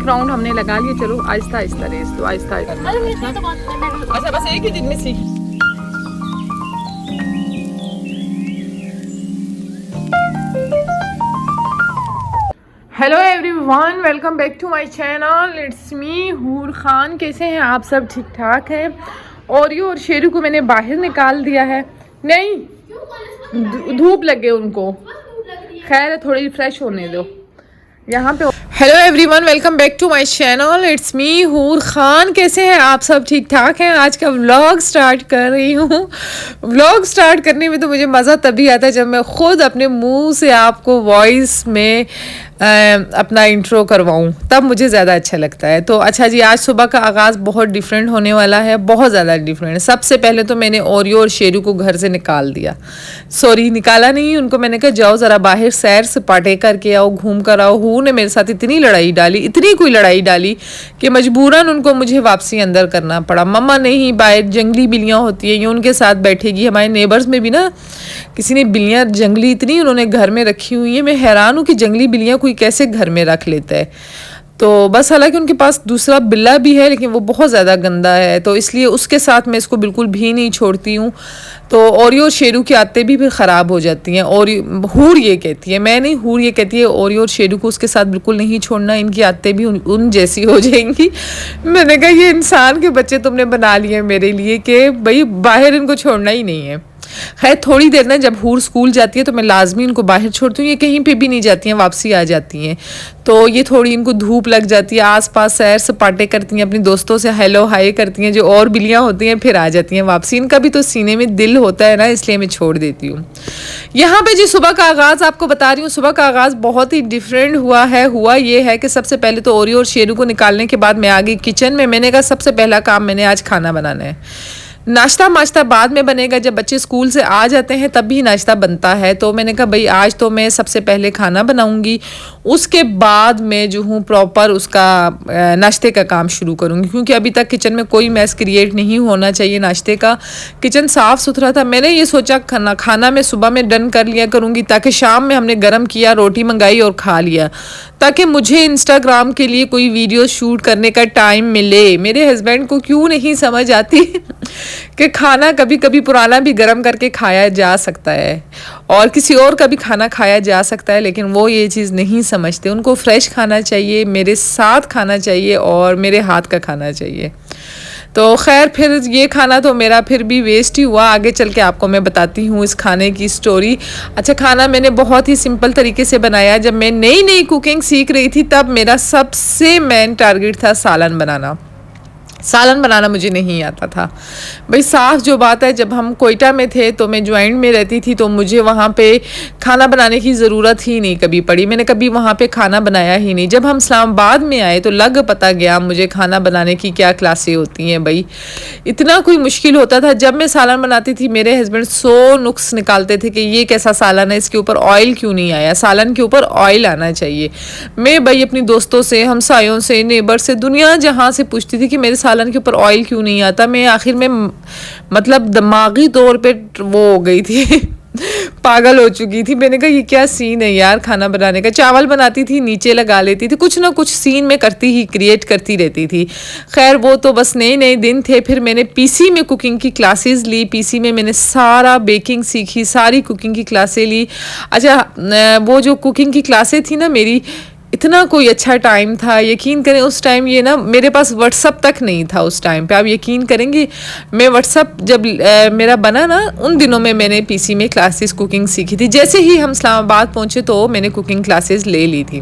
एक राउंड हमने लगा लिया। चलो आहिस्ता आहिस्ता रेस दो, आहिस्ता आहिस्ता। अच्छा बस एक ही दिन में सीख। Hello everyone, welcome back to my channel. It's me Hoor Khan. कैसे हैं आप सब? ठीक ठाक है। ओरियो और शेरू को मैंने बाहर निकाल दिया है। नहीं, धूप लगे उनको। खैर है, थोड़ी फ्रेश होने दो यहाँ पे। Hello everyone, welcome back to my channel. It's me Hoor Khan. कैसे हैं आप सब? ठीक ठाक हैं। आज का व्लॉग स्टार्ट कर रही हूँ। व्लॉग स्टार्ट करने में तो मुझे मज़ा तभी आता है जब मैं खुद अपने मुंह से आपको वॉइस में अपना इंट्रो करवाऊँ, तब मुझे ज़्यादा अच्छा लगता है। तो अच्छा जी, आज सुबह का आगाज़ बहुत डिफरेंट होने वाला है, बहुत ज़्यादा डिफरेंट। सबसे पहले तो मैंने ओरियो और शेरू को घर से निकाल दिया। सॉरी, निकाला नहीं, उनको मैंने कहा जाओ ज़रा बाहर सैर सपाटे करके आओ, घूम कर आओ। हूँ ने मेरे साथ इतनी लड़ाई डाली, इतनी कोई लड़ाई डाली कि मजबूरन उनको मुझे वापसी अंदर करना पड़ा। मम्मा नहीं, बाहर जंगली बिल्लियाँ होती हैं, ये उनके साथ बैठेगी। हमारे नेबर्स में भी ना किसी ने बिल्लियाँ जंगली इतनी उन्होंने घर में रखी हुई है। मैं हैरान हूँ कि जंगली बिल्लियाँ कोई कैसे घर में रख लेता है। तो बस, हालांकि उनके पास दूसरा बिल्ला भी है लेकिन वो बहुत ज़्यादा गंदा है, तो इसलिए उसके साथ मैं इसको बिल्कुल भी नहीं छोड़ती हूँ। तो ओरियो और शेरू की आदतें भी फिर ख़राब हो जाती हैं। और हूर ये कहती है, मैं नहीं, हूर ये कहती है ओरियो और शेरू को उसके साथ बिल्कुल नहीं छोड़ना, इनकी आदतें भी उन जैसी हो जाएंगी। मैंने कहा ये इंसान के बच्चे तुमने बना लिए मेरे लिए कि भाई बाहर इनको छोड़ना ही नहीं है। खैर थोड़ी देर ना, जब हूर स्कूल जाती है तो मैं लाजमी इनको बाहर छोड़ती हूँ। ये कहीं पे भी नहीं जाती हैं, वापसी आ जाती हैं। तो ये थोड़ी इनको धूप लग जाती है, आसपास सैर सपाटे करती हैं, अपनी दोस्तों से हेलो हाय करती हैं, जो और बिल्लियाँ होती हैं, फिर आ जाती हैं वापसी। इनका भी तो सीने में दिल होता है ना, इसलिए मैं छोड़ देती हूँ। यहाँ पे जी सुबह का आगाज़ आपको बता रही हूँ। सुबह का आगाज़ बहुत ही डिफरेंट हुआ है। हुआ ये है कि सबसे पहले तो ओरियो और शेरू को निकालने के बाद मैं आ गई किचन में। मैंने कहा सबसे पहला काम मैंने आज खाना बनाना है। नाश्ता माश्ता बाद में बनेगा, जब बच्चे स्कूल से आ जाते हैं तब भी नाश्ता बनता है। तो मैंने कहा भाई आज तो मैं सबसे पहले खाना बनाऊंगी, उसके बाद मैं जो हूँ प्रॉपर उसका नाश्ते का काम शुरू करूँगी, क्योंकि अभी तक किचन में कोई मैस क्रिएट नहीं होना चाहिए। नाश्ते का किचन साफ़ सुथरा था। मैंने ये सोचा खाना मैं सुबह में डन कर लिया करूँगी, ताकि शाम में हमने गर्म किया, रोटी मंगाई और खा लिया, ताकि मुझे इंस्टाग्राम के लिए कोई वीडियो शूट करने का टाइम मिले। मेरे हस्बैंड को क्यों नहीं समझ आती कि खाना कभी कभी पुराना भी गर्म करके खाया जा सकता है और किसी और का भी खाना खाया जा सकता है, लेकिन वो ये चीज़ नहीं समझते। उनको फ्रेश खाना चाहिए, मेरे साथ खाना चाहिए और मेरे हाथ का खाना चाहिए। तो खैर फिर ये खाना तो मेरा फिर भी वेस्ट ही हुआ। आगे चल के आपको मैं बताती हूँ इस खाने की स्टोरी। अच्छा, खाना मैंने बहुत ही सिंपल तरीके से बनाया। जब मैं नई नई कुकिंग सीख रही थी तब मेरा सबसे मेन टारगेट था सालन बनाना। सालन बनाना मुझे नहीं आता था भाई। साफ जो बात है, जब हम कोयटा में थे तो मैं ज्वाइंट में रहती थी, तो मुझे वहाँ पे खाना बनाने की ज़रूरत ही नहीं कभी पड़ी। मैंने कभी वहाँ पे खाना बनाया ही नहीं। जब हम इस्लामाबाद में आए तो लग पता गया मुझे खाना बनाने की क्या क्लासें होती हैं भाई। इतना कोई मुश्किल होता था। जब मैं सालन बनाती थी मेरे हस्बैंड 100 नुक्स निकालते थे कि ये कैसा सालन है, इसके ऊपर ऑयल क्यों नहीं आया, सालन के ऊपर ऑयल आना चाहिए। मैं भाई अपनी दोस्तों से, हमसायों से, नेबर से, दुनिया जहाँ से पूछती थी कि मेरे सालन के ऊपर ऑयल क्यों नहीं आता। मैं आखिर में मतलब दिमागी तौर पे वो हो गई थी पागल हो चुकी थी। मैंने कहा ये क्या सीन है यार खाना बनाने का। चावल बनाती थी, नीचे लगा लेती थी, कुछ ना कुछ सीन में करती ही क्रिएट करती रहती थी। खैर वो तो बस नए नए दिन थे। फिर मैंने पीसी में कुकिंग की क्लासेस ली। पीसी में मैंने सारा बेकिंग सीखी, सारी कुकिंग की क्लासें ली। अच्छा, वो जो कुकिंग की क्लासें थी ना मेरी, इतना कोई अच्छा टाइम था, यकीन करें उस टाइम ये ना मेरे पास व्हाट्सअप तक नहीं था उस टाइम पे। आप यकीन करेंगे, मैं व्हाट्सअप जब मेरा बना ना, उन दिनों में मैंने पीसी में क्लासेस कुकिंग सीखी थी। जैसे ही हम इस्लामाबाद पहुंचे तो मैंने कुकिंग क्लासेस ले ली थी,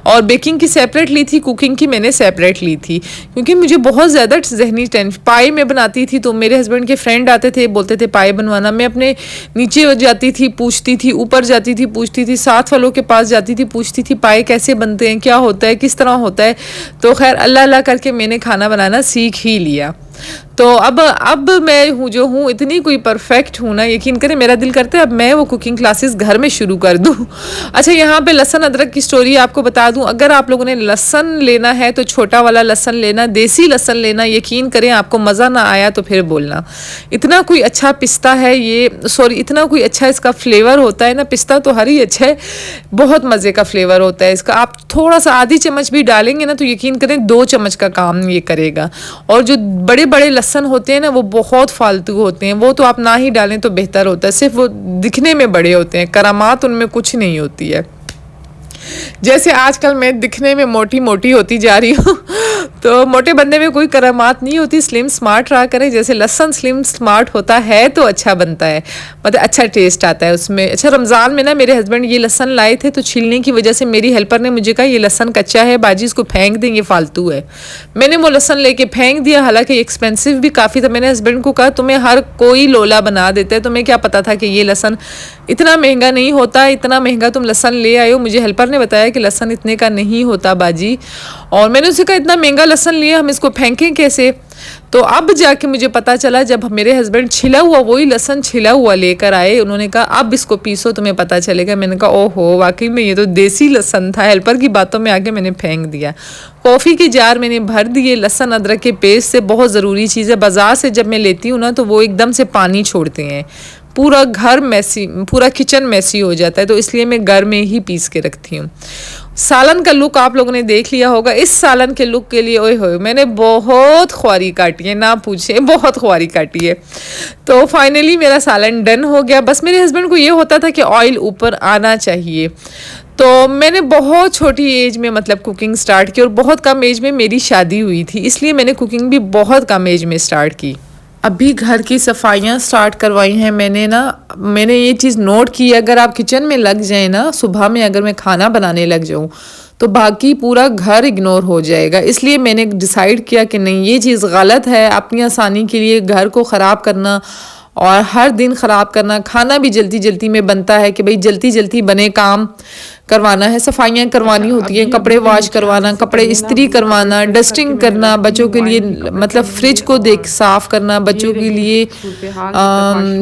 और बेकिंग की सेपरेट ली थी, कुकिंग की मैंने सेपरेट ली थी, क्योंकि मुझे बहुत ज़्यादा जहनी टेंशन। पाई में बनाती थी तो मेरे हस्बैंड के फ्रेंड आते थे, बोलते थे पाई बनवाना। मैं अपने नीचे जाती थी पूछती थी, ऊपर जाती थी पूछती थी, साथ वालों के पास जाती थी पूछती थी पाई कैसे बनते हैं, क्या होता है, किस तरह होता है। तो खैर अल्लाह अल्लाह करके मैंने खाना बनाना सीख ही लिया। तो अब मैं हूँ जो हूँ, इतनी कोई परफेक्ट हूँ ना, यकीन करें मेरा दिल करता है अब मैं वो कुकिंग क्लासेस घर में शुरू कर दूँ। अच्छा, यहाँ पे लहसुन अदरक की स्टोरी आपको बता दूँ। अगर आप लोगों ने लहसुन लेना है तो छोटा वाला लहसुन लेना, देसी लहसुन लेना। यकीन करें आपको मज़ा ना आया तो फिर बोलना। इतना कोई अच्छा पिस्ता है ये, सॉरी, इतना कोई अच्छा इसका फ्लेवर होता है ना। पिस्ता तो हर ही अच्छा है, बहुत मज़े का फ्लेवर होता है इसका। आप थोड़ा सा आधी चम्मच भी डालेंगे ना तो यकीन करें 2 चम्मच का काम ये करेगा। और जो बड़े बड़े लहसुन होते हैं ना वो बहुत फालतू होते हैं, वो तो आप ना ही डालें तो बेहतर होता है। सिर्फ वो दिखने में बड़े होते हैं, करामात उनमें कुछ नहीं होती है। जैसे आजकल मैं दिखने में मोटी मोटी होती जा रही हूँ तो मोटे बंदे में कोई करामात नहीं होती। स्लिम स्मार्ट रहा करें, जैसे लहसुन स्लिम स्मार्ट होता है तो अच्छा बनता है, मतलब अच्छा टेस्ट आता है उसमें। अच्छा, रमज़ान में ना मेरे हस्बैंड ये लहसुन लाए थे तो छीलने की वजह से मेरी हेल्पर ने मुझे कहा ये लहसुन कच्चा है बाजी, इसको फेंक दें, ये फालतू है। मैंने वो लहसुन लेके फेंक दिया, हालांकि एक्सपेंसिव भी काफ़ी था। मैंने हस्बैंड को कहा तुम्हें हर कोई लोला बना देता है, तुम्हें क्या पता था कि ये लहसुन इतना महंगा नहीं होता, इतना महंगा तुम लहसुन ले आए हो। मुझे हेल्पर ने बताया कि लहसुन इतने का नहीं होता बाजी, और मैंने उससे कहा इतना महंगा लहसुन लिया, हम इसको फेंकें कैसे। तो अब जाके मुझे पता चला जब मेरे हस्बैंड छिला हुआ, वही लहसुन छिला हुआ लेकर आए, उन्होंने कहा अब इसको पीसो तुम्हें पता चलेगा। मैंने कहा ओहो, वाकई में ये तो देसी लहसुन था। हेल्पर की बातों में आके मैंने फेंक दिया। कॉफ़ी के जार मैंने भर दिए लहसुन अदरक के पेस्ट से। बहुत ज़रूरी चीज़ है, बाज़ार से जब मैं लेती हूँ ना तो वो एकदम से पानी छोड़ते हैं, पूरा घर मैसी, पूरा किचन मैसी हो जाता है, तो इसलिए मैं घर में ही पीस के रखती हूँ। सालन का लुक आप लोगों ने देख लिया होगा। इस सालन के लुक के लिए ओए होए मैंने बहुत ख्वारी काटी है, ना पूछे, बहुत ख्वारी काटी है। तो फाइनली मेरा सालन डन हो गया। बस मेरे हस्बैंड को ये होता था कि ऑयल ऊपर आना चाहिए। तो मैंने बहुत छोटी एज में मतलब कुकिंग स्टार्ट की, और बहुत कम एज में मेरी शादी हुई थी, इसलिए मैंने कुकिंग भी बहुत कम एज में स्टार्ट की। अभी घर की सफाइयाँ स्टार्ट करवाई हैं मैंने ये चीज़ नोट की, अगर आप किचन में लग जाए ना, सुबह में अगर मैं खाना बनाने लग जाऊँ तो बाकी पूरा घर इग्नोर हो जाएगा। इसलिए मैंने डिसाइड किया कि नहीं, ये चीज़ गलत है। अपनी आसानी के लिए घर को ख़राब करना और हर दिन ख़राब करना, खाना भी जल्दी जल्दी में बनता है कि भाई जल्दी जल्दी बने, काम करवाना है, सफाइयाँ करवानी होती हैं, कपड़े वॉश करवाना, कपड़े इस्त्री करवाना, डस्टिंग करना, बच्चों के लिए मतलब फ्रिज को साफ़ करना, बच्चों के लिए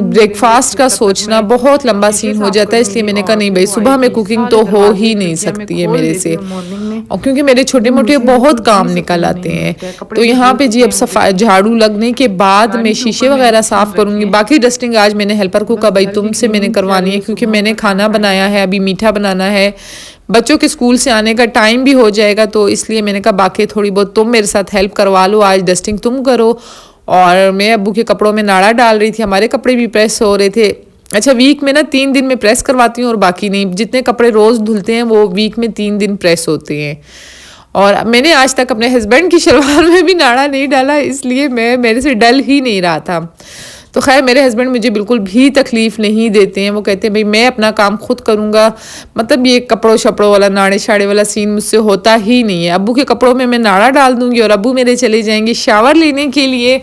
ब्रेकफास्ट का सोचना, बहुत लंबा सीन हो जाता है। इसलिए मैंने कहा नहीं भाई, सुबह में कुकिंग तो हो ही नहीं सकती है मेरे से, और क्योंकि मेरे छोटे मोटे बहुत काम निकल आते हैं। तो यहाँ पे जी अब सफाई झाड़ू लगने के बाद मैं शीशे वगैरह साफ़ करूँगी। बाकी डस्टिंग आज मैंने हेल्पर को कहा भाई तुमसे मैंने करवानी है, क्योंकि मैंने खाना बनाया है, अभी मीठा बनाना है, बच्चों के स्कूल से आने का टाइम भी हो जाएगा, तो इसलिए मैंने कहा बाकी थोड़ी बहुत तुम मेरे साथ हेल्प करवा लो, आज डस्टिंग तुम करो। और मैं अब्बू के कपड़ों में नाड़ा डाल रही थी, हमारे कपड़े भी प्रेस हो रहे थे। अच्छा, वीक में ना 3 दिन में प्रेस करवाती हूँ और बाकी नहीं, जितने कपड़े रोज़ धुलते हैं वो वीक में 3 दिन प्रेस होते हैं। और मैंने आज तक अपने हस्बैंड की शलवार में भी नाड़ा नहीं डाला, इसलिए मेरे से डल ही नहीं रहा था। तो खैर मेरे हस्बैंड मुझे बिल्कुल भी तकलीफ़ नहीं देते हैं, वो कहते हैं भाई मैं अपना काम खुद करूँगा, मतलब ये कपड़ों शपड़ों वाला नाड़े शाड़े वाला सीन मुझसे होता ही नहीं है। अब्बू के कपड़ों में मैं नाड़ा डाल दूँगी और अब्बू मेरे चले जाएंगे शावर लेने के लिए।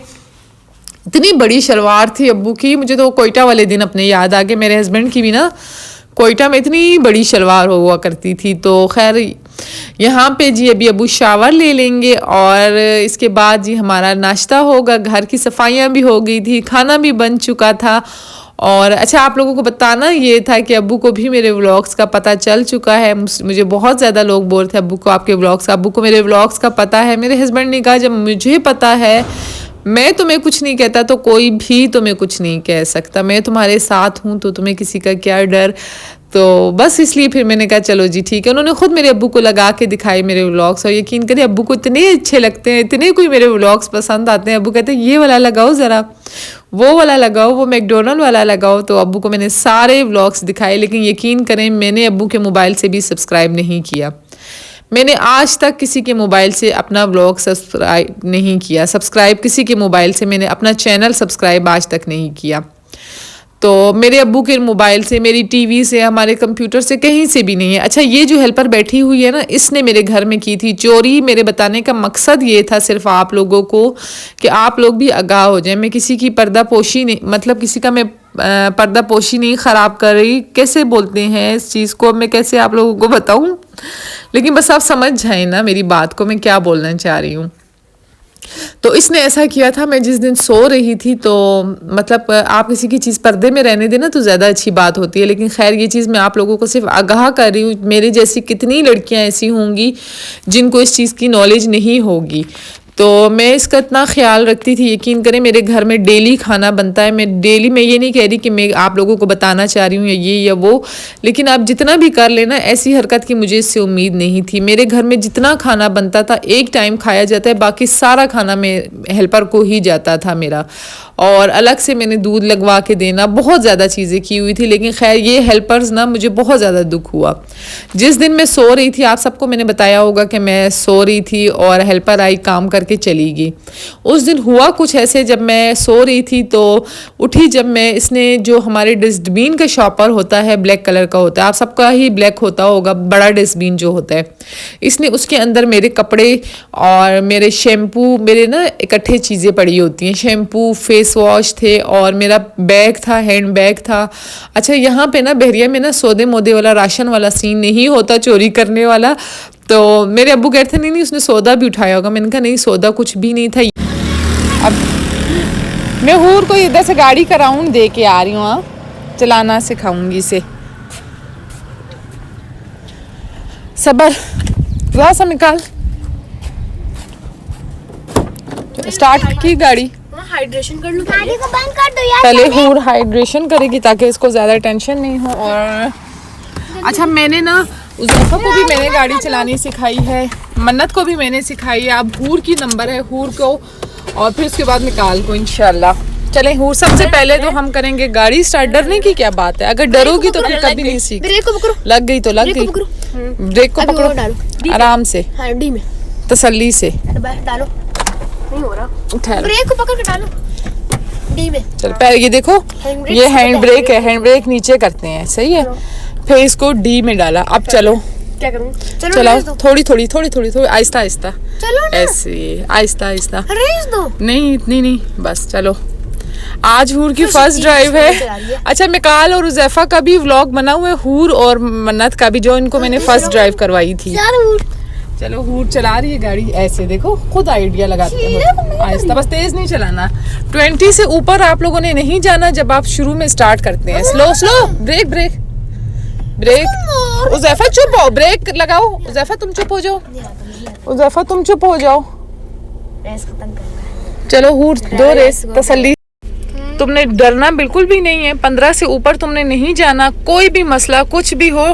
इतनी बड़ी शलवार थी अब्बू की, मुझे तो कोयटा वाले दिन अपने याद आ गए। मेरे हस्बैंड की भी ना कोयटा में इतनी बड़ी शलवार हुआ करती थी। तो खैर यहाँ पे जी अभी अब्बू शावर ले लेंगे और इसके बाद जी हमारा नाश्ता होगा। घर की सफाइयाँ भी हो गई थी, खाना भी बन चुका था। और अच्छा, आप लोगों को बताना ये था कि अब्बू को भी मेरे व्लॉग्स का पता चल चुका है। मुझे बहुत ज़्यादा लोग बोल थे अब्बू को आपके व्लॉग्स का, अब्बू को मेरे व्लॉग्स का पता है। मेरे हस्बैंड ने कहा जब मुझे पता है, मैं तुम्हें कुछ नहीं कहता तो कोई भी तुम्हें कुछ नहीं कह सकता, मैं तुम्हारे साथ हूँ तो तुम्हें किसी का क्या डर। तो बस इसलिए फिर मैंने कहा चलो जी ठीक है। उन्होंने खुद मेरे अब्बू को लगा के दिखाए मेरे व्लॉग्स, और यकीन करिए अब्बू को इतने अच्छे लगते हैं, इतने कोई मेरे व्लॉग्स पसंद आते हैं। अब्बू कहते हैं ये वाला लगाओ ज़रा, वो वाला लगाओ, वो मैकडोनल्ड वाला लगाओ। तो अब्बू को मैंने सारे व्लॉग्स दिखाए, लेकिन यकीन करें मैंने अब्बू के मोबाइल से भी सब्सक्राइब नहीं किया। मैंने आज तक किसी के मोबाइल से अपना व्लॉग सब्सक्राइब नहीं किया, सब्सक्राइब किसी के मोबाइल से मैंने अपना चैनल सब्सक्राइब आज तक नहीं किया। तो मेरे अब्बू के मोबाइल से, मेरी टीवी से, हमारे कंप्यूटर से, कहीं से भी नहीं है। अच्छा, ये जो हेल्पर बैठी हुई है ना, इसने मेरे घर में की थी चोरी। मेरे बताने का मकसद ये था सिर्फ आप लोगों को कि आप लोग भी आगाह हो जाएं। मैं किसी की पर्दापोशी नहीं, मतलब किसी का मैं पर्दापोशी नहीं ख़राब कर रही। कैसे बोलते हैं इस चीज़ को, मैं कैसे आप लोगों को बताऊँ, लेकिन बस आप समझ जाएं ना मेरी बात को, मैं क्या बोलना चाह रही हूँ। तो इसने ऐसा किया था, मैं जिस दिन सो रही थी तो मतलब आप किसी की चीज़ पर्दे में रहने देना तो ज़्यादा अच्छी बात होती है, लेकिन खैर ये चीज़ मैं आप लोगों को सिर्फ आगाह कर रही हूँ। मेरे जैसी कितनी लड़कियाँ ऐसी होंगी जिनको इस चीज़ की नॉलेज नहीं होगी। तो मैं इसका इतना ख्याल रखती थी, यकीन करें मेरे घर में डेली खाना बनता है। मैं डेली, मैं ये नहीं कह रही कि मैं आप लोगों को बताना चाह रही हूँ या ये या वो, लेकिन आप जितना भी कर लेना, ऐसी हरकत की मुझे इससे उम्मीद नहीं थी। मेरे घर में जितना खाना बनता था एक टाइम खाया जाता है, बाकी सारा खाना में हेल्पर को ही जाता था मेरा। और अलग से मैंने दूध लगवा के देना, बहुत ज़्यादा चीज़ें की हुई थी, लेकिन खैर ये हेल्पर्स ना मुझे बहुत ज़्यादा दुख हुआ। जिस दिन मैं सो रही थी, आप सबको मैंने बताया होगा कि मैं सो रही थी और हेल्पर आई काम करके चली गई। उस दिन हुआ कुछ ऐसे, जब मैं सो रही थी तो उठी, जब मैं, इसने जो हमारे डस्टबिन का शॉपर होता है ब्लैक कलर का होता है, आप सबका ही ब्लैक होता होगा, बड़ा डस्टबिन जो होता है, इसने उसके अंदर मेरे कपड़े और मेरे शैम्पू, मेरे ना इकट्ठे चीज़ें पड़ी होती हैं, शैम्पू, फेस वॉश थे और मेरा बैग था, हैंड बैग था। अच्छा, यहाँ पे ना बहरिया में ना सौदे मोदे वाला राशन वाला सीन नहीं होता, चोरी करने वाला। तो मेरे अब्बू कहते नहीं नहीं उसने सौदा भी उठाया होगा। मैंने कहा नहीं, सौदा कुछ भी नहीं था। अब मैं हूर को इधर से गाड़ी का राउंड दे के आ रही हूँ, चलाना सिखाऊंगी इसे। सबर थोड़ा सा निकाल, स्टार्ट की गाड़ी। हाइड्रेशन कर लूं, गाड़ी को बंद कर दो यार। पहले हूर हाइड्रेशन करेगी ताकि इसको ज़्यादा टेंशन नहीं हो। और अच्छा, मैंने ना उज़ैफा को भी मैंने गाड़ी चलानी सिखाई है, मन्नत को भी मैंने सिखाई है। अब हूर की नंबर है, हूर को और फिर उसके बाद निकाल को इंशाल्लाह। चलें हूर, सबसे पहले तो हम करेंगे गाड़ी स्टार्ट। डरने की क्या बात है, अगर डरोगी तो फिर कभी नहीं सीख। ब्रेक को पकड़ो, लग गई तो लग गई, ब्रेक को पकड़ो आराम से, डी में तसल्ली से डालो, नहीं हो रहा, उठा लो, ब्रेक को पकड़ के डालो डी में। चल पहले ये देखो, ये हैंड ब्रेक है, हैंड ब्रेक नीचे करते हैं, सही है। फिर इसको डी में डाला। अब चलो, क्या करूं? चलो थोड़ी थोड़ी थोड़ी थोड़ी थोड़ी आहिस्ता आहिस्ता, चलो ना, ऐसे आहिस्ता आहिस्ता, रेस दो। नहीं इतनी नहीं, बस चलो। आज हूर की फर्स्ट ड्राइव है। अच्छा, मिकाल और उज़ैफा का भी व्लॉग बना हुआ है, हूर और मन्नत का भी, जो इनको मैंने फर्स्ट ड्राइव करवाई थी। चलो हूर चला रही है गाड़ी, ऐसे देखो, खुद आइडिया लगाते हैं आहिस्ता, बस तेज नहीं चलाना। 20 से ऊपर आप लोगों ने नहीं जाना जब आप शुरू में स्टार्ट करते हैं। Slow slow, break break break. Uzaifa चुप हो, ब्रेक लगाओ। उज़ैफा तुम चुप हो जाओ, उज़ैफा तुम चुप हो जाओ। रेस खत्म करना है। चलो हूर, दो रेस तसल्ली। तुमने डरना बिल्कुल भी नहीं है, 15 से ऊपर तुमने नहीं जाना। कोई भी मसला कुछ भी हो,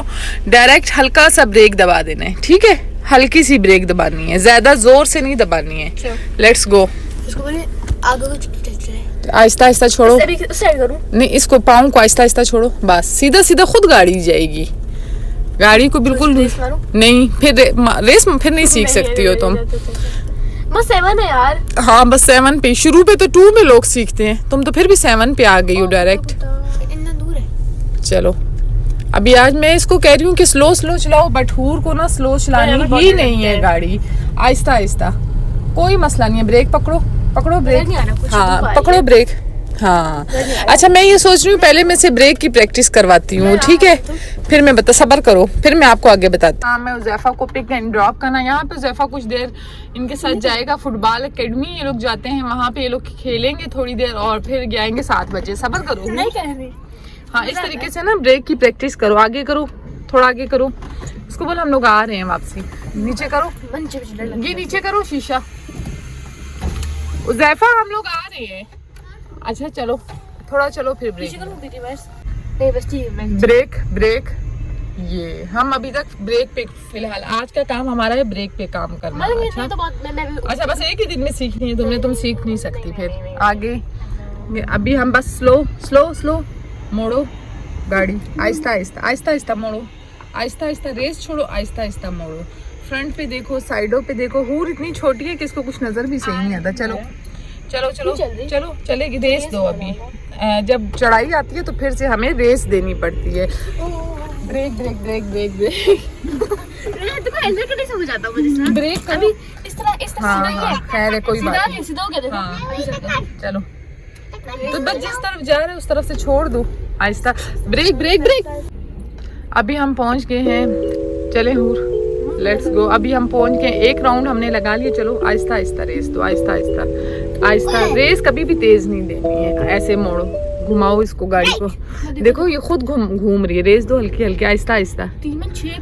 डायरेक्ट हल्का सा ब्रेक दबा देना है, ठीक है? हल्की सी ब्रेक दबानी है, ज्यादा जोर से नहीं दबानी है। Let's go. इसको बोले आगे को आहिस्ता आहिस्ता छोड़ो, साइड करूं? नहीं, इसको पाँव को आहिस्ता आहिस्ता छोड़ो, बस सीधा सीधा खुद गाड़ी जाएगी। गाड़ी को बिल्कुल नहीं, फिर रेस फिर नहीं सीख सकती हो तुम। बस 7 है यार। हाँ बस 7 पे, शुरू पे तो 2 में लोग सीखते हैं, तुम तो फिर भी 7 पे आ गई हो डायरेक्ट। इतना दूर है। चलो अभी आज मैं इसको कह रही हूँ कि स्लो स्लो चलाओ, बट हूर को ना स्लो चलानी ही नहीं है गाड़ी, आहिस्ता आहिस्ता, कोई मसला नहीं है। ब्रेक पकड़ो, पकड़ो ब्रेक, हाँ पकड़ो ब्रेक, हाँ। अच्छा, मैं ये सोच रही हूँ पहले मैं से ब्रेक की प्रैक्टिस करवाती हूँ, ठीक है? फिर मैं सबर करो, फिर मैं आपको आगे बताती हूँ। हाँ, मैं उज़ैफा को पिक एंड ड्रॉप करना, यहाँ पे उज़ैफा कुछ देर इनके साथ जाएगा फुटबॉल एकेडमी, ये लोग जाते हैं वहाँ पे, ये लोग खेलेंगे थोड़ी देर और फिर जाएंगे 7 बजे। सबर करो, नहीं कह रही। हाँ इस तरीके से ना ब्रेक की प्रैक्टिस करो, आगे करो, थोड़ा आगे करो। इसको बोलो हम लोग आ रहे हैं वापसी, नीचे करो, ये नीचे करो शीशा। उज़ैफा हम लोग आ रहे हैं। अच्छा चलो थोड़ा चलो, फिर ब्रेक ब्रेक ब्रेक। ये हम अभी तक ब्रेक पे, फिलहाल आज का काम हमारा है ब्रेक पे काम करना। अच्छा बस एक ही दिन में सीखनी है तुमने, तुम सीख नहीं सकती फिर आगे। अभी हम बस स्लो स्लो स्लो मोड़ो गाड़ी, आहिस्ता आहिस्ता आहिस्ता आहिस्ता मोड़ो, आहिस्ता आहिस्ता रेस छोड़ो, आहिस्ता आहिस्ता मोड़ो। फ्रंट पे देखो, साइडों पे देखो। हूर इतनी छोटी है कि इसको कुछ नजर भी सही नहीं आता। चलो चलो चलो चलो, चलेगी, रेस दो। अभी जब चढ़ाई आती है तो फिर से हमें रेस देनी पड़ती है। Break break break break break break अभी इस तरह हाँ, खैर है, कोई बात नहीं। हाँ, चलो तो बस जिस तरफ जा रहे हैं उस तरफ से छोड़ दो, आहिस्ता। Break break break. अभी हम पहुंच गए हैं, चले हूर। Let's go. अभी हम पहुंच गए, एक राउंड हमने लगा लिया। चलो आहिस्ता आहिस्ता रेस दो, आहिस्ता आहिस्ता आहिस्ता। रेस कभी भी तेज नहीं देनी है, ऐसे मोड़ो, घुमाओ इसको गाड़ी को। देखो ये खुद घूम रही है। रेस दो हल्की हल्की, आहिस्ता आहिस्ता। 3 में 6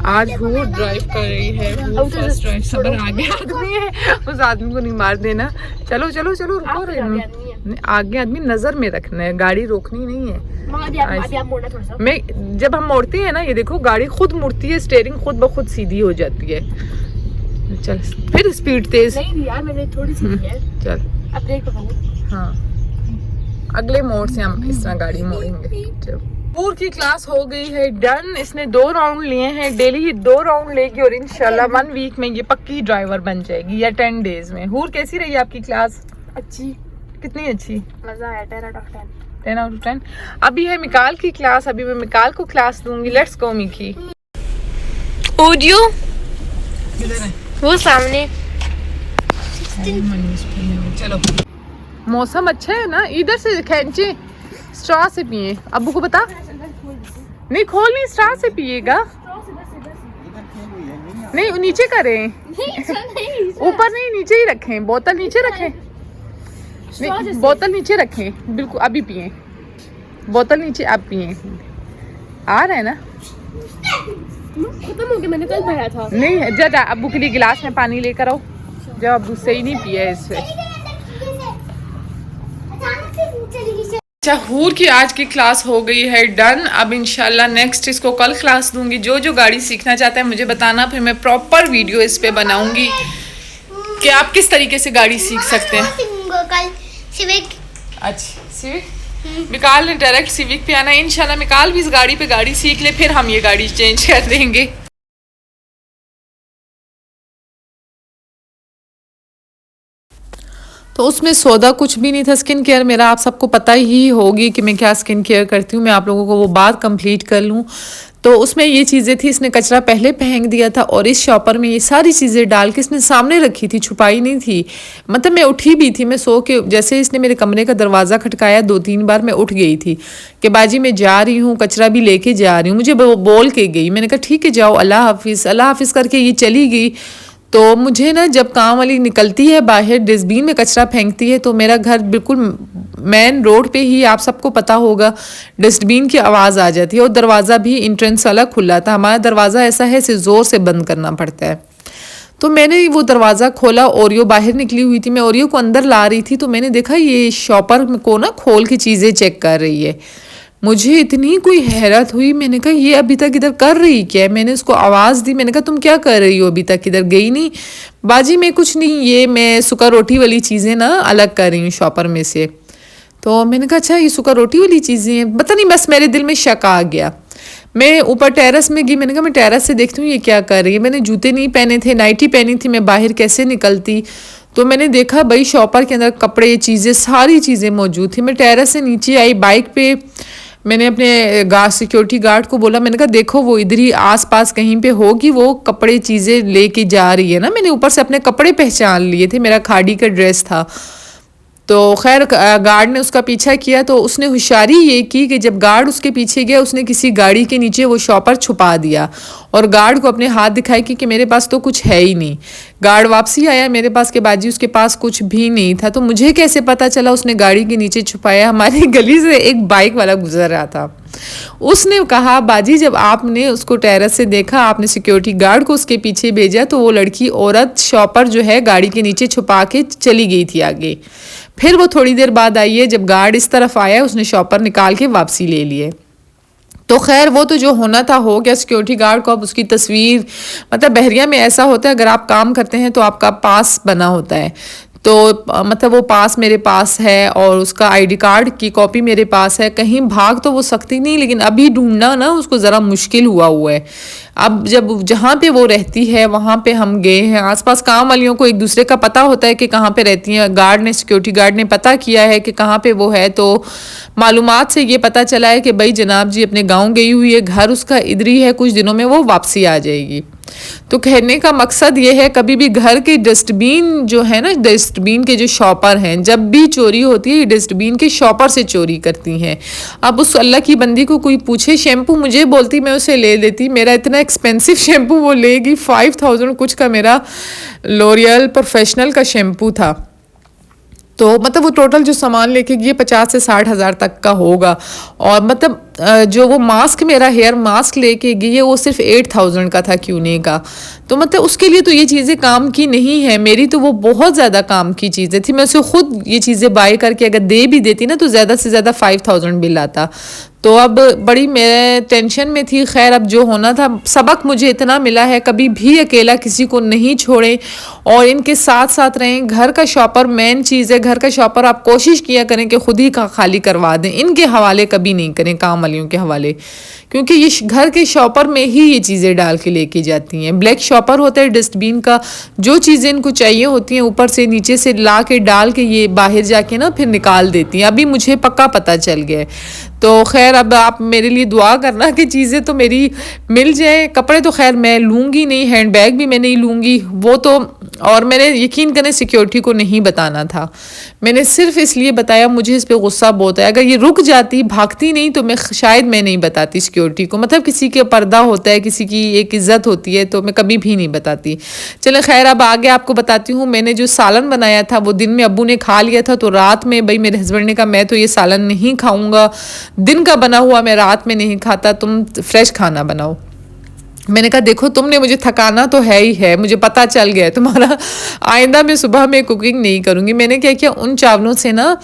आज वो ड्राइव कर रही है, वो फर्स्ट ड्राइव। सबर आगे आदमी है, उस आदमी को नहीं मार देना। चलो चलो चलो, रुको रहे। आगे आदमी नजर में रखना है, गाड़ी रोकनी नहीं है। मैं जब हम मोड़ते हैं ना, ये देखो गाड़ी खुद मुड़ती है, स्टीयरिंग खुद ब खुद सीधी हो जाती है। चल फिर स्पीड तेज। नहीं यार, मैंने थोड़ी सी की है। चल अब ब्रेक पकड़ो। हाँ, अगले मोड़ से हम इस तरह गाड़ी मोड़ेंगे। चलो, पूर की क्लास हो गई है डन। इसने 2 राउंड लिए हैं, डेली ही 2 राउंड लेगी और इंशाल्लाह 1 वीक में ये पक्की ड्राइवर बन जाएगी, या 10 डेज में। हूर कैसी रही आपकी क्लास? अच्छी। कितनी अच्छी? मजा आया। 10 out of 10। 10 out of 10। अभी है मिकाल की क्लास, अभी मैं मिकाल को क्लास दूंगी। Let's go Mickey. ऑडियो किधर है? वो सामने। चलो, मौसम अच्छा है ना, इधर से खींचे, स्ट्रॉ से पिए। अब्बू को बता। नहीं खोल, नहीं स्ट्रॉ से पिएगा। नहीं नीचे करें, ऊपर नहीं, नीचे ही रखें। बोतल नीचे रखें, नहीं बोतल नीचे रखें, बिल्कुल। अभी पिए, बोतल नीचे, अब पिए। आ रहा है ना? खत्म हो गया, मैंने कल भरा था। नहीं, जा अब्बू के लिए गिलास में पानी लेकर आओ। जब अब्बू सही नहीं पिया है इससे। अच्छा, हूर की आज की क्लास हो गई है डन। अब इंशाल्लाह नेक्स्ट इसको कल क्लास दूंगी। जो गाड़ी सीखना चाहता है मुझे बताना, फिर मैं प्रॉपर वीडियो इस पे बनाऊंगी कि आप किस तरीके से गाड़ी सीख सकते हैं। कल सिविक। अच्छा सिविक, मिकाल ने डायरेक्ट सिविक पे आना है। इंशाल्लाह मिकाल भी इस गाड़ी पे गाड़ी सीख ले, फिर हम ये गाड़ी चेंज कर देंगे। तो उसमें सौदा कुछ भी नहीं था। स्किन केयर मेरा आप सबको पता ही होगी कि मैं क्या स्किन केयर करती हूँ। मैं आप लोगों को वो बात कंप्लीट कर लूँ। तो उसमें ये चीज़ें थी, इसने कचरा पहले फेंक दिया था और इस शॉपर में ये सारी चीज़ें डाल के इसने सामने रखी थी, छुपाई नहीं थी। मतलब मैं उठी भी थी, मैं सो के, जैसे इसने मेरे कमरे का दरवाज़ा खटकाया 2-3 बार, मैं उठ गई थी कि बाजी मैं जा रही हूँ, कचरा भी लेके जा रही हूँ। मुझे बोल के गई, मैंने कहा ठीक है जाओ, अल्लाह हाफिज़, अल्लाह हाफिज़ करके ये चली गई। तो मुझे ना, जब काम वाली निकलती है बाहर, डस्टबिन में कचरा फेंकती है, तो मेरा घर बिल्कुल मेन रोड पे ही, आप सबको पता होगा, डस्टबिन की आवाज़ आ जाती है। और दरवाज़ा भी एंट्रेंस वाला खुला था। हमारा दरवाज़ा ऐसा है, इसे ज़ोर से बंद करना पड़ता है। तो मैंने वो दरवाज़ा खोला, ओरियो बाहर निकली हुई थी, मैं ओरियो को अंदर ला रही थी, तो मैंने देखा ये शॉपर को ना खोल के चीज़ें चेक कर रही है। मुझे इतनी कोई हैरत हुई, मैंने कहा ये अभी तक इधर कर रही क्या है। मैंने उसको आवाज़ दी, मैंने कहा तुम क्या कर रही हो, अभी तक इधर गई नहीं? बाजी में कुछ नहीं, ये मैं सुखा रोटी वाली चीज़ें ना अलग कर रही हूँ शॉपर में से। तो मैंने कहा अच्छा ये सुखा रोटी वाली चीज़ें हैं, पता नहीं, बस मेरे दिल में शक आ गया। मैं ऊपर टेरेस में गई, मैंने कहा मैं टेरेस से देखती हूँ ये क्या कर रही है। मैंने जूते नहीं पहने थे, नाइटी पहनी थी, मैं बाहर कैसे निकलती। तो मैंने देखा भाई शॉपर के अंदर कपड़े, चीज़ें, सारी चीज़ें मौजूद थी। मैं टेरेस से नीचे आई बाइक पे, मैंने अपने सिक्योरिटी गार्ड को बोला, मैंने कहा देखो वो इधर ही आसपास कहीं पे होगी, वो कपड़े चीज़ें लेके जा रही है ना। मैंने ऊपर से अपने कपड़े पहचान लिए थे, मेरा खाड़ी का ड्रेस था। तो खैर गार्ड ने उसका पीछा किया, तो उसने होशियारी ये की कि जब गार्ड उसके पीछे गया, उसने किसी गाड़ी के नीचे वो शॉपर छुपा दिया और गार्ड को अपने हाथ दिखाए कि मेरे पास तो कुछ है ही नहीं। गार्ड वापसी आया मेरे पास के बाजी उसके पास कुछ भी नहीं था। तो मुझे कैसे पता चला उसने गाड़ी के नीचे छुपाया? हमारी गली से एक बाइक वाला गुजर रहा था, उसने कहा बाजी जब आपने उसको टेरेस से देखा, आपने सिक्योरिटी गार्ड को उसके पीछे भेजा, तो वो लड़की औरत शॉपर जो है गाड़ी के नीचे छुपा के चली गई थी आगे। फिर वो थोड़ी देर बाद आई है, जब गार्ड इस तरफ आया उसने शॉपर निकाल के वापसी ले लिए। तो खैर वो तो जो होना था हो गया। सिक्योरिटी गार्ड को अब उसकी तस्वीर, मतलब बहरिया में ऐसा होता है अगर आप काम करते हैं तो आपका पास बना होता है, तो मतलब वो पास मेरे पास है और उसका आईडी कार्ड की कॉपी मेरे पास है। कहीं भाग तो वो सकती नहीं, लेकिन अभी ढूंढना ना उसको ज़रा मुश्किल हुआ है। अब जब जहाँ पे वो रहती है वहाँ पे हम गए हैं, आसपास काम वालियों को एक दूसरे का पता होता है कि कहाँ पे रहती हैं। गार्ड ने, सिक्योरिटी गार्ड ने पता किया है कि कहाँ पे वो है, तो मालूमात से ये पता चला है कि भाई जनाब जी अपने गाँव गई हुई है, घर उसका इधर ही है, कुछ दिनों में वो वापसी आ जाएगी। तो कहने का मकसद ये है, कभी भी घर के डस्टबिन जो है ना, डस्टबिन के जो शॉपर हैं, जब भी चोरी होती है ये डस्टबिन के शॉपर से चोरी करती हैं। अब उस अल्लाह की बंदी को कोई पूछे, शैम्पू मुझे बोलती, मैं उसे ले लेती। मेरा इतना एक्सपेंसिव शैम्पू वो लेगी, 5000 कुछ का मेरा लॉरियल प्रोफेशनल का शैम्पू था। तो मतलब वो टोटल जो सामान लेके गई 50 से 60 हज़ार तक का होगा। और मतलब जो वो मास्क, मेरा हेयर मास्क लेके गई है, वो सिर्फ 8000 का था क्यूने का। तो मतलब उसके लिए तो ये चीज़ें काम की नहीं है, मेरी तो वो बहुत ज़्यादा काम की चीज़ें थी। मैं उसे खुद ये चीज़ें बाय करके अगर दे भी देती ना तो ज़्यादा से ज़्यादा 5000 बिल आता। तो अब बड़ी मैं टेंशन में थी। खैर अब जो होना था, सबक मुझे इतना मिला है, कभी भी अकेला किसी को नहीं छोड़ें और इनके साथ साथ रहें। घर का शॉपर मेन चीज़ है, घर का शॉपर आप कोशिश किया करें कि खुद ही खाली करवा दें, इनके हवाले कभी नहीं करें, काम वालियों के हवाले, क्योंकि ये घर के शॉपर में ही ये चीज़ें डाल के लेके जाती हैं। ब्लैक शॉपर होता है डस्टबिन का, जो चीज़ें इनको चाहिए होती हैं ऊपर से नीचे से ला के डाल के ये बाहर जाके ना फिर निकाल देती हैं। अभी मुझे पक्का पता चल गया है। तो खैर अब आप मेरे लिए दुआ करना कि चीज़ें तो मेरी मिल जाए। कपड़े तो खैर मैं लूँगी नहीं, हैंड बैग भी मैं नहीं लूँगी वो तो। और मैंने यकीन करें सिक्योरिटी को नहीं बताना था, मैंने सिर्फ इसलिए बताया, मुझे इस पर गुस्सा बहुत है। अगर ये रुक जाती, भागती नहीं, तो मैं शायद मैं नहीं बताती सिक्योरिटी को। मतलब किसी के पर्दा होता है, किसी की एक इज्जत होती है, तो मैं कभी भी नहीं बताती। चले खैर अब आगे आपको बताती हूँ। मैंने जो सालन बनाया था वो दिन में अब्बू ने खा लिया था, तो रात में भाई मेरे हस्बैंड ने कहा मैं तो ये सालन नहीं खाऊंगा, दिन का बना हुआ मैं रात में नहीं खाता, तुम फ्रेश खाना बनाओ। मैंने कहा देखो तुमने मुझे थकाना तो है ही है, मुझे पता चल गया है तुम्हारा, आइंदा मैं सुबह में कुकिंग नहीं करूँगी। मैंने क्या किया, उन चावलों से ना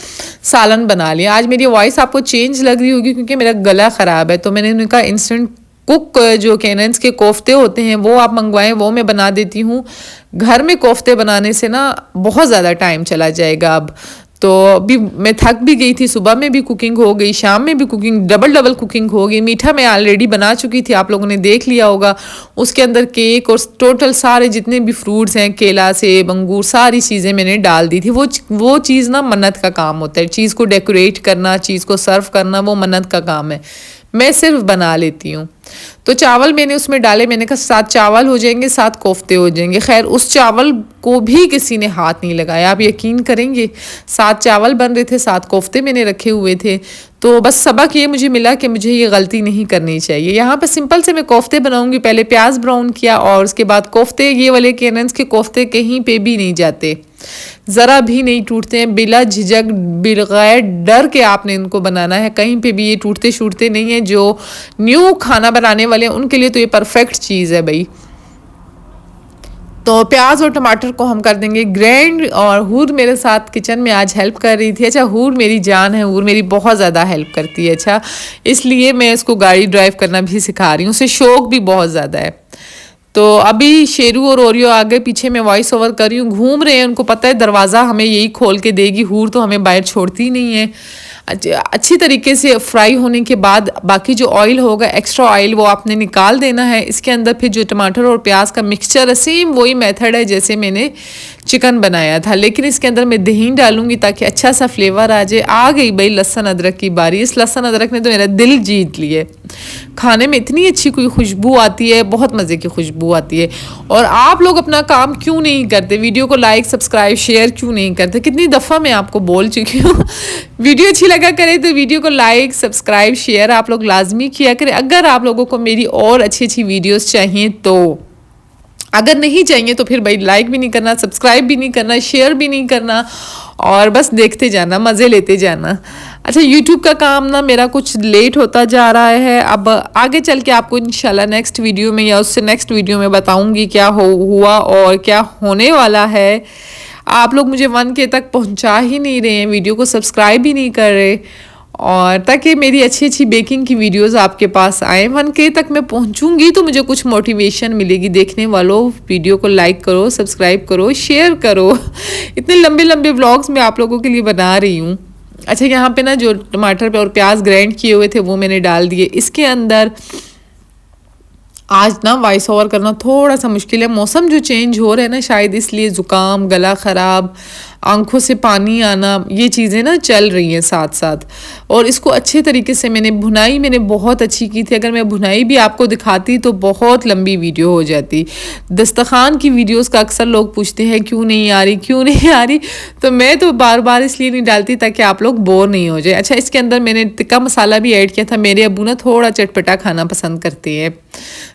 सालन बना लिया। आज मेरी वॉइस आपको चेंज लग रही होगी क्योंकि मेरा गला ख़राब है, तो मैंने उनका इंस्टेंट कुक जो कैनेंस के कोफ्ते होते हैं वो आप मंगवाएं, वो मैं बना देती हूँ। घर में कोफ्ते बनाने से ना बहुत ज़्यादा टाइम चला जाएगा अब। तो अभी मैं थक भी गई थी, सुबह में भी कुकिंग हो गई, शाम में भी कुकिंग, डबल कुकिंग हो गई। मीठा मैं ऑलरेडी बना चुकी थी, आप लोगों ने देख लिया होगा। उसके अंदर केक और टोटल सारे जितने भी फ्रूट्स हैं, केला सेब अंगूर, सारी चीज़ें मैंने डाल दी थी। वो चीज़ ना मन्नत का काम होता है, चीज़ को डेकोरेट करना, चीज़ को सर्व करना, वो मन्नत का काम है, मैं सिर्फ बना लेती हूँ। तो चावल मैंने उसमें डाले, मैंने कहा 7 चावल हो जाएंगे, 7 कोफ्ते हो जाएंगे। खैर उस चावल को भी किसी ने हाथ नहीं लगाया, आप यकीन करेंगे 7 चावल बन रहे थे, 7 कोफ्ते मैंने रखे हुए थे। तो बस सबक ये मुझे मिला कि मुझे ये गलती नहीं करनी चाहिए। यहाँ पर सिंपल से मैं कोफ्ते बनाऊंगी, पहले प्याज ब्राउन किया और उसके बाद कोफ्ते। ये वाले कैनेंस के कोफ्ते कहीं पे भी नहीं जाते, ज़रा भी नहीं टूटते हैं, बिला झिझक बगैर डर के आपने इनको बनाना है, कहीं पे भी ये टूटते शूटते नहीं है। जो न्यू खाना बनाने वाले हैं उनके लिए तो ये परफेक्ट चीज़ है भाई। तो प्याज और टमाटर को हम कर देंगे ग्रैंड। और हूर मेरे साथ किचन में आज हेल्प कर रही थी। अच्छा हूर मेरी जान है, हूर मेरी बहुत ज़्यादा हेल्प करती है। अच्छा इसलिए मैं इसको गाड़ी ड्राइव करना भी सिखा रही हूँ, उसे शौक भी बहुत ज़्यादा है। तो अभी शेरू और ओरियो आगे पीछे मैं वॉइस ओवर कर रही हूँ, घूम रहे हैं, उनको पता है दरवाज़ा हमें यही खोल के देगी, हूर तो हमें बाहर छोड़ती नहीं है। अच्छी तरीके से फ्राई होने के बाद बाकी जो ऑयल होगा, एक्स्ट्रा ऑयल, वो आपने निकाल देना है। इसके अंदर फिर जो टमाटर और प्याज का मिक्सचर है, सेम वही मेथड है जैसे मैंने चिकन बनाया था, लेकिन इसके अंदर मैं दही डालूंगी ताकि अच्छा सा फ्लेवर आ जाए। आ गई भाई लहसुन अदरक की बारी। इस लहसुन अदरक ने तो मेरा दिल जीत लिए। खाने में इतनी अच्छी कोई खुशबू आती है, बहुत मज़े की खुशबू आती है। और आप लोग अपना काम क्यों नहीं करते, वीडियो को लाइक सब्सक्राइब शेयर क्यों नहीं करते? कितनी दफ़ा मैं आपको बोल चुकी हूँ वीडियो अच्छी लगा करे तो वीडियो को लाइक सब्सक्राइब शेयर आप लोग लाजमी किया करें। अगर आप लोगों को मेरी और अच्छी अच्छी वीडियोस चाहिए तो, अगर नहीं चाहिए तो फिर भाई लाइक भी नहीं करना, सब्सक्राइब भी नहीं करना, शेयर भी नहीं करना और बस देखते जाना, मज़े लेते जाना। अच्छा यूट्यूब का काम ना मेरा कुछ लेट होता जा रहा है। अब आगे चल के आपको इंशाल्लाह नेक्स्ट वीडियो में या उससे नेक्स्ट वीडियो में बताऊंगी क्या हुआ और क्या होने वाला है। आप लोग मुझे 1K तक पहुंचा ही नहीं रहे हैं, वीडियो को सब्सक्राइब भी नहीं कर रहे, और ताकि मेरी अच्छी अच्छी बेकिंग की वीडियोस आपके पास आए। 1K तक मैं पहुंचूंगी तो मुझे कुछ मोटिवेशन मिलेगी। देखने वालों वीडियो को लाइक करो, सब्सक्राइब करो, शेयर करो। इतने लंबे लंबे व्लॉग्स मैं आप लोगों के लिए बना रही हूँ। अच्छा यहाँ पे ना जो टमाटर पे और प्याज ग्राइंड किए हुए थे वो मैंने डाल दिए इसके अंदर। आज ना वॉइस ओवर करना थोड़ा सा मुश्किल है, मौसम जो चेंज हो रहा है ना शायद इसलिए, ज़ुकाम, गला ख़राब, आंखों से पानी आना, ये चीज़ें ना चल रही हैं साथ साथ। और इसको अच्छे तरीके से भुनाई मैंने बहुत अच्छी की थी। अगर मैं भुनाई भी आपको दिखाती तो बहुत लंबी वीडियो हो जाती। दस्तरखान की वीडियोस का अक्सर लोग पूछते हैं क्यों नहीं आ रही, क्यों नहीं आ रही, तो मैं तो बार बार इसलिए नहीं डालती ताकि आप लोग बोर नहीं हो जाए। अच्छा, इसके अंदर मैंने टिक्का मसाला भी ऐड किया था। मेरे अब्बू ना थोड़ा चटपटा खाना पसंद करते हैं,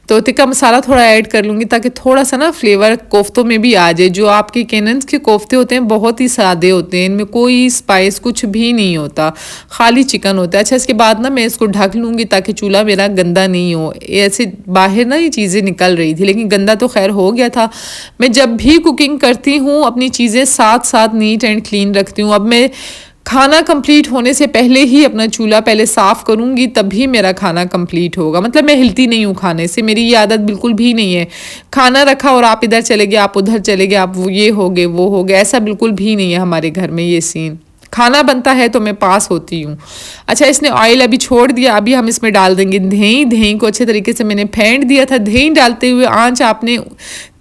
तो टिक्का मसाला थोड़ा ऐड कर लूँगी ताकि थोड़ा सा ना फ्लेवर कोफ्तों में भी आ जाए। जो आपके कैनन्स के कोफ्ते होते हैं बहुत ही सादे होते हैं, इनमें कोई स्पाइस कुछ भी नहीं होता, खाली चिकन होता है। अच्छा, इसके बाद ना मैं इसको ढक लूँगी ताकि चूल्हा मेरा गंदा नहीं हो। ऐसे बाहर ना ये चीज़ें निकल रही थी, लेकिन गंदा तो खैर हो गया था। मैं जब भी कुकिंग करती हूँ अपनी चीज़ें साथ साथ नीट एंड क्लीन रखती हूँ। अब मैं खाना कंप्लीट होने से पहले ही अपना चूल्हा पहले साफ़ करूँगी, तभी मेरा खाना कंप्लीट होगा। मतलब मैं हिलती नहीं हूँ खाने से, मेरी ये आदत बिल्कुल भी नहीं है। खाना रखा और आप इधर चले गए, आप उधर चले गए, आप ये हो गए वो हो गए, ऐसा बिल्कुल भी नहीं है हमारे घर में ये सीन। खाना बनता है तो मैं पास होती हूँ। अच्छा, इसने ऑयल अभी छोड़ दिया, अभी हम इसमें डाल देंगे दही। दही को अच्छे तरीके से मैंने फेंट दिया था। दही डालते हुए आँच आपने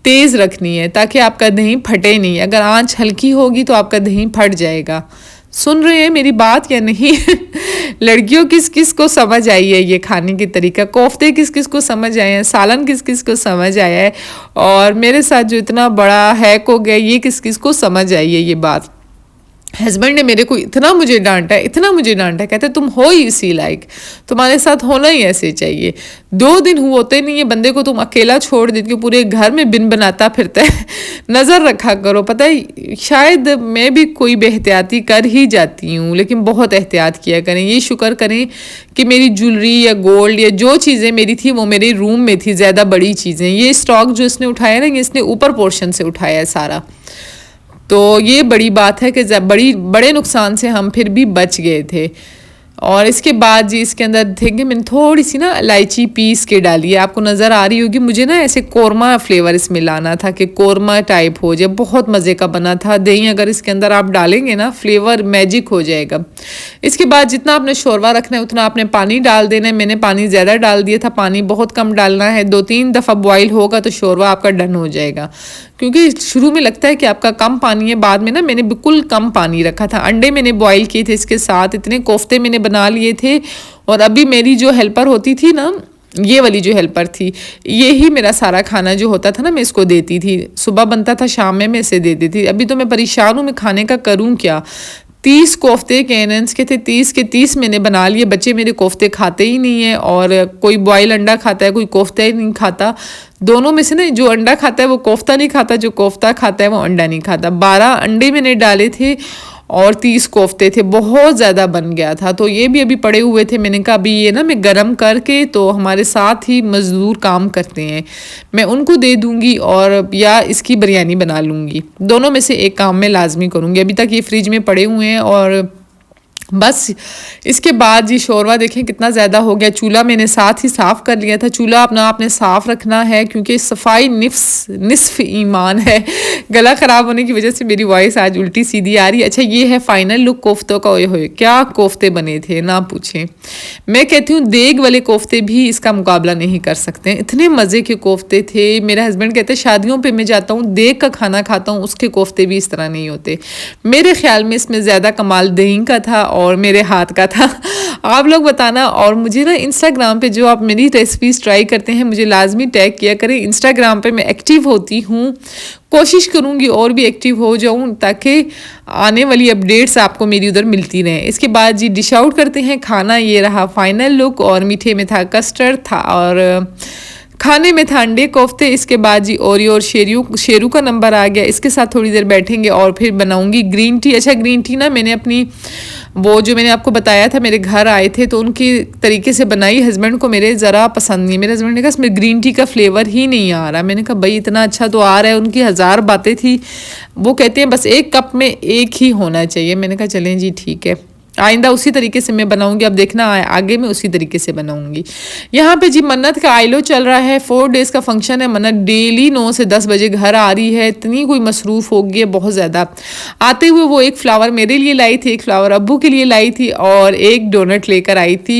तेज़ रखनी है ताकि आपका दही फटे नहीं। अगर आँच हल्की होगी तो आपका दही फट जाएगा। सुन रहे हैं मेरी बात या नहीं? लड़कियों किस किस को समझ आई है ये खाने की तरीका, कोफ्ते किस किस को समझ आए हैं, सालन किस किस को समझ आया है, और मेरे साथ जो इतना बड़ा हैक हो गया ये किस किस को समझ आई है ये बात। हस्बैंड ने मेरे को इतना मुझे डांटा, कहते तुम हो ही इसी लायक, तुम्हारे साथ होना ही ऐसे चाहिए। 2 दिन होते नहीं है बंदे को, तुम अकेला छोड़ देती हो, पूरे घर में बिन बनाता फिरता है। नज़र रखा करो। पता है, शायद मैं भी कोई बेहतियाती कर ही जाती हूँ, लेकिन बहुत एहतियात किया करें। ये शुक्र करें कि मेरी ज्वेलरी या गोल्ड या जो चीज़ें मेरी थी वो मेरे रूम में थी, ज़्यादा बड़ी चीज़ें। ये स्टॉक जो इसने उठाया ना, ये इसने ऊपर पोर्शन से उठाया है सारा, तो ये बड़ी बात है कि बड़े नुकसान से हम फिर भी बच गए थे। और इसके बाद जी इसके अंदर देखेंगे मैंने थोड़ी सी ना इलायची पीस के डाली है, आपको नज़र आ रही होगी। मुझे ना ऐसे कोरमा फ्लेवर इसमें लाना था कि कोरमा टाइप हो जाए, बहुत मज़े का बना था। दही अगर इसके अंदर आप डालेंगे ना, फ्लेवर मैजिक हो जाएगा। इसके बाद जितना आपने शोरबा रखना है उतना आपने पानी डाल देना है। मैंने पानी ज़्यादा डाल दिया था, पानी बहुत कम डालना है। 2-3 दफ़ा बॉयल होगा तो शोरबा आपका डन हो जाएगा, क्योंकि शुरू में लगता है कि आपका कम पानी है, बाद में ना मैंने बिल्कुल कम पानी रखा था। अंडे मैंने बॉईल किए थे इसके साथ, इतने कोफ्ते मैंने बना लिए थे। और अभी मेरी जो हेल्पर होती थी ना, ये वाली जो हेल्पर थी, ये ही मेरा सारा खाना जो होता था ना मैं इसको देती थी। सुबह बनता था, शाम में मैं इसे देती थी। अभी तो मैं परेशान हूँ, मैं खाने का करूँ क्या। 30 कोफ्ते कैनन्स के थे, 30 के 30 मैंने बना लिए। बच्चे मेरे कोफ्ते खाते ही नहीं है, और कोई बॉयल अंडा खाता है, कोई कोफ्ता ही नहीं खाता। दोनों में से ना जो अंडा खाता है वो कोफ्ता नहीं खाता, जो कोफ्ता खाता है वो अंडा नहीं खाता। 12 अंडे मैंने डाले थे और 30 कोफ्ते थे, बहुत ज़्यादा बन गया था। तो ये भी अभी पड़े हुए थे, मैंने कहा अभी ये ना मैं गरम करके, तो हमारे साथ ही मज़दूर काम करते हैं, मैं उनको दे दूँगी और या इसकी बिरयानी बना लूँगी। दोनों में से एक काम मैं लाजमी करूँगी। अभी तक ये फ्रिज में पड़े हुए हैं। और बस इसके बाद जी शोरबा देखें कितना ज़्यादा हो गया। चूल्हा मैंने साथ ही साफ़ कर लिया था। चूल्हा अपना आपने साफ़ रखना है, क्योंकि सफाई निस्फ ईमान है। गला ख़राब होने की वजह से मेरी वॉइस आज उल्टी सीधी आ रही है। अच्छा, ये है फाइनल लुक कोफ्तों का। ओए क्या कोफ्ते बने थे, ना पूछें। मैं कहती हूँ देग वाले कोफ्ते भी इसका मुकाबला नहीं कर सकते, इतने मज़े के कोफ्ते थे। मेरे हस्बैंड कहते हैं शादियों पर मैं जाता हूँ, देग का खाना खाता हूँ, उसके कोफ्ते भी इस तरह नहीं होते। मेरे ख्याल में इसमें ज़्यादा कमाल दही का था और मेरे हाथ का था। आप लोग बताना। और मुझे ना इंस्टाग्राम पे जो आप मेरी रेसिपीज़ ट्राई करते हैं, मुझे लाजमी टैग किया करें। इंस्टाग्राम पे मैं एक्टिव होती हूँ, कोशिश करूँगी और भी एक्टिव हो जाऊँ ताकि आने वाली अपडेट्स आपको मेरी उधर मिलती रहें। इसके बाद जी डिश आउट करते हैं खाना। ये रहा फाइनल लुक। और मीठे में था कस्टर्ड था, और खाने में था अंडे कोफ्ते। इसके बाद जी ओरियो और शेरू का नंबर आ गया। इसके साथ थोड़ी देर बैठेंगे और फिर बनाऊंगी ग्रीन टी। अच्छा, ग्रीन टी ना मैंने अपनी वो जो मैंने आपको बताया था, मेरे घर आए थे तो उनकी तरीके से बनाई। हस्बैंड को मेरे ज़रा पसंद नहीं। मेरे हस्बैंड ने कहा इसमें ग्रीन टी का फ्लेवर ही नहीं आ रहा। मैंने कहा भाई इतना अच्छा तो आ रहा है। उनकी 1000 बातें थी। वो कहते हैं बस 1 कप में 1 ही होना चाहिए। मैंने कहा चलें जी ठीक है। आइंदा उसी तरीके से मैं बनाऊंगी, अब देखना आगे मैं उसी तरीके से बनाऊंगी। यहाँ पे जी मन्नत का आइलो चल रहा है, 4 डेज़ का फंक्शन है। मन्नत डेली 9 से 10 बजे घर आ रही है, इतनी कोई मसरूफ़ हो गई है बहुत ज़्यादा। आते हुए वो एक फ्लावर मेरे लिए लाई थी, एक फ्लावर अब्बू के लिए लाई थी और एक डोनट लेकर आई थी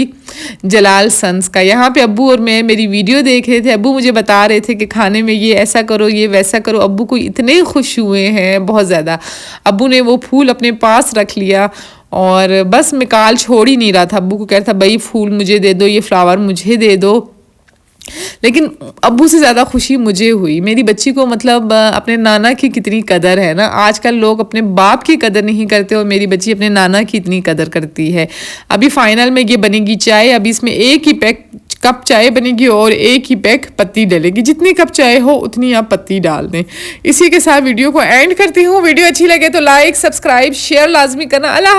जलाल सन्स का। यहाँ पे अब्बू और मैं मेरी वीडियो देख रहे थे, अब्बू मुझे बता रहे थे कि खाने में ये ऐसा करो, ये वैसा करो। अब्बू को इतने खुश हुए हैं बहुत ज़्यादा। अब्बू ने वो फूल अपने पास रख लिया और बस मिकाल छोड़ ही नहीं रहा था। अब्बू को कह रहा था भाई फूल मुझे दे दो, ये फ्लावर मुझे दे दो। लेकिन अब्बू से ज़्यादा खुशी मुझे हुई। मेरी बच्ची को मतलब अपने नाना की कितनी कदर है ना। आजकल लोग अपने बाप की कदर नहीं करते और मेरी बच्ची अपने नाना की इतनी कदर करती है। अभी फाइनल में ये बनेगी चाय। अभी इसमें एक ही कप चाय बनेगी और एक ही पैक पत्ती डलेगी। जितनी कप चाय हो उतनी आप पत्ती डाल दें। इसी के साथ वीडियो को एंड करती हूँ। वीडियो अच्छी लगे तो लाइक, सब्सक्राइब, शेयर लाजमी करना। अल्लाह।